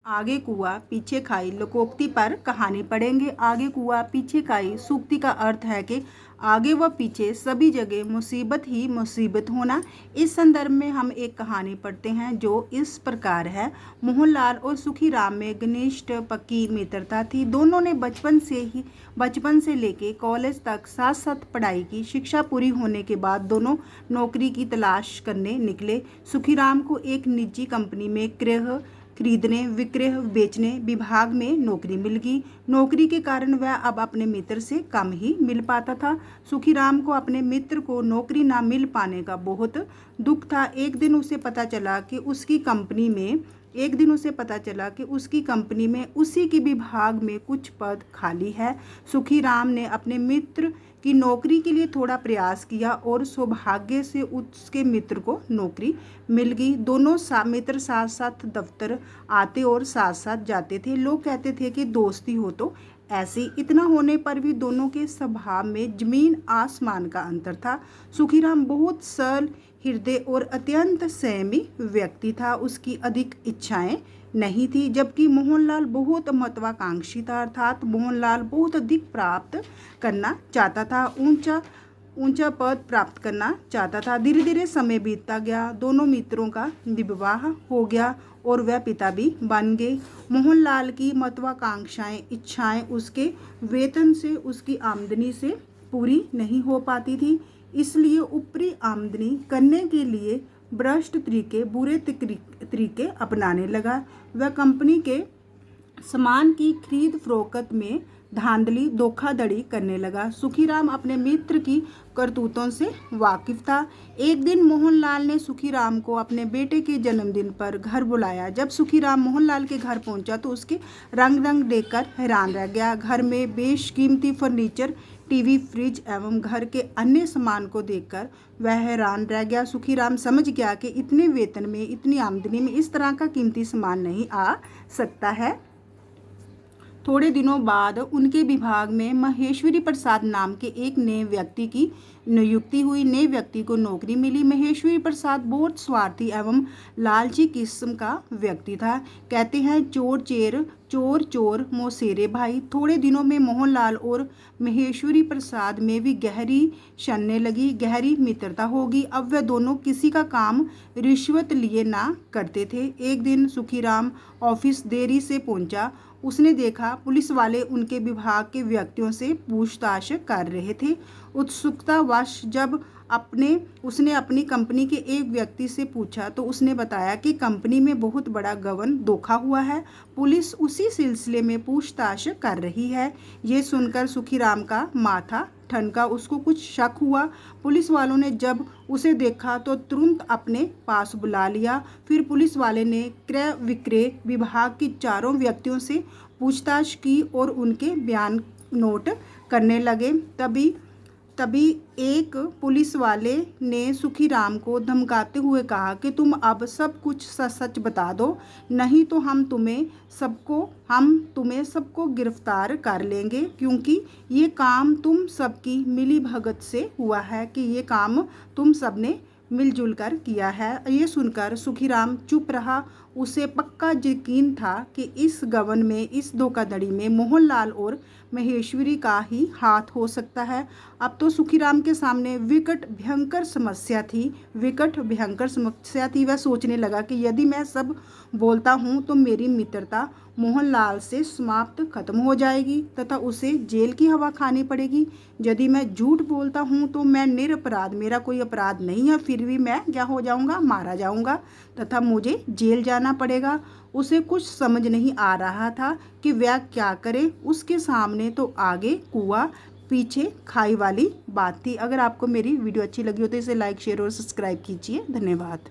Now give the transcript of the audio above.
आगे कुआ पीछे खाई लोकोक्ति पर कहानी पढ़ेंगे। आगे कुआ पीछे खाई सूक्ति का अर्थ है कि आगे व पीछे सभी जगह मुसीबत ही मुसीबत होना। इस संदर्भ में हम एक कहानी पढ़ते हैं जो इस प्रकार है। मोहनलाल और सुखीराम में घनिष्ठ पक्की मित्रता थी। दोनों ने बचपन से लेके कॉलेज तक साथ साथ पढ़ाई की। शिक्षा पूरी होने के बाद दोनों नौकरी की तलाश करने निकले। सुखीराम को एक निजी कंपनी में क्रय खरीदने विक्रय बेचने विभाग में नौकरी मिल गई। नौकरी के कारण वह अब अपने मित्र से कम ही मिल पाता था। सुखीराम को अपने मित्र को नौकरी ना मिल पाने का बहुत दुख था। एक दिन उसे पता चला कि उसकी कंपनी में उसी के विभाग में कुछ पद खाली है। सुखीराम ने अपने मित्र की नौकरी के लिए थोड़ा प्रयास किया और सौभाग्य से उसके मित्र को नौकरी मिल गई। दोनों मित्र साथ साथ दफ्तर आते और साथ साथ जाते थे। लोग कहते थे कि दोस्ती हो तो ऐसी। इतना होने पर भी दोनों के स्वभाव में जमीन आसमान का अंतर था। सुखीराम बहुत सरल हृदय और अत्यंत संयमी व्यक्ति था। उसकी अधिक इच्छाएं नहीं थी, जबकि मोहनलाल बहुत महत्वाकांक्षी था। अर्थात मोहनलाल बहुत अधिक प्राप्त करना चाहता था, ऊंचा पद प्राप्त करना चाहता था। धीरे धीरे समय बीतता गया। दोनों मित्रों का विवाह हो गया और वह पिता भी बन गए। मोहनलाल की महत्वाकांक्षाएं इच्छाएं उसके वेतन से उसकी आमदनी से पूरी नहीं हो पाती थी, इसलिए ऊपरी आमदनी करने के लिए भ्रष्ट तरीके बुरे तरीके अपनाने लगा। वह कंपनी के सामान की खरीद फरोख्त में धांधली धोखाधड़ी करने लगा। सुखीराम अपने मित्र की करतूतों से वाकिफ था। एक दिन मोहनलाल ने सुखीराम को अपने बेटे के जन्मदिन पर घर बुलाया। जब सुखीराम मोहनलाल के घर पहुंचा तो उसके रंग देखकर हैरान रह गया। घर में बेशकीमती फर्नीचर, टीवी, फ्रिज एवं घर के अन्य सामान को देखकर वह हैरान रह गया। सुखीराम समझ गया कि इतने वेतन में, इतनी आमदनी में इस तरह का कीमती सामान नहीं आ सकता है। थोड़े दिनों बाद उनके विभाग में महेश्वरी प्रसाद नाम के एक नए व्यक्ति की नियुक्ति हुई। नए व्यक्ति को नौकरी मिली। महेश्वरी प्रसाद बहुत स्वार्थी एवं लालची किस्म का व्यक्ति था। कहते हैं चोर चोर मौसेरे भाई। थोड़े दिनों में मोहनलाल और महेश्वरी प्रसाद में भी गहरी छनने लगी, गहरी मित्रता होगी। अब वे दोनों किसी का काम रिश्वत लिए ना करते थे। एक दिन सुखीराम ऑफिस देरी से पहुंचा। उसने देखा पुलिस वाले उनके विभाग के व्यक्तियों से पूछताछ कर रहे थे। उत्सुकतावश जब उसने अपनी कंपनी के एक व्यक्ति से पूछा तो उसने बताया कि कंपनी में बहुत बड़ा गबन धोखा हुआ है। पुलिस उसी सिलसिले में पूछताछ कर रही है। ये सुनकर सुखीराम का माथा ठनका। उसको कुछ शक हुआ। पुलिस वालों ने जब उसे देखा तो तुरंत अपने पास बुला लिया। फिर पुलिस वाले ने क्रय विक्रय विभाग के चारों व्यक्तियों से पूछताछ की और उनके बयान नोट करने लगे। तभी एक पुलिस वाले ने सुखीराम को धमकाते हुए कहा कि तुम अब सब कुछ सच बता दो, नहीं तो हम तुम्हें सबको गिरफ्तार कर लेंगे, क्योंकि ये काम तुम सबकी मिली भगत से हुआ है, कि ये काम तुम सबने मिलजुल कर किया है। ये सुनकर सुखीराम चुप रहा। उसे पक्का यकीन था कि इस गबन में, इस धोखाधड़ी में मोहनलाल और महेश्वरी का ही हाथ हो सकता है। अब तो सुखीराम के सामने विकट भयंकर समस्या थी। वह सोचने लगा कि यदि मैं सब बोलता हूँ तो मेरी मित्रता मोहनलाल से समाप्त खत्म हो जाएगी तथा उसे जेल की हवा खानी पड़ेगी। यदि मैं झूठ बोलता हूँ तो मैं निरपराध, मेरा कोई अपराध नहीं है, फिर भी मैं क्या हो जाऊँगा, मारा जाऊँगा तथा मुझे जेल जाना पड़ेगा। उसे कुछ समझ नहीं आ रहा था कि वह क्या करे। उसके सामने तो आगे कुआं पीछे खाई वाली बात थी। अगर आपको मेरी वीडियो अच्छी लगी हो तो इसे लाइक, शेयर और सब्सक्राइब कीजिए। धन्यवाद।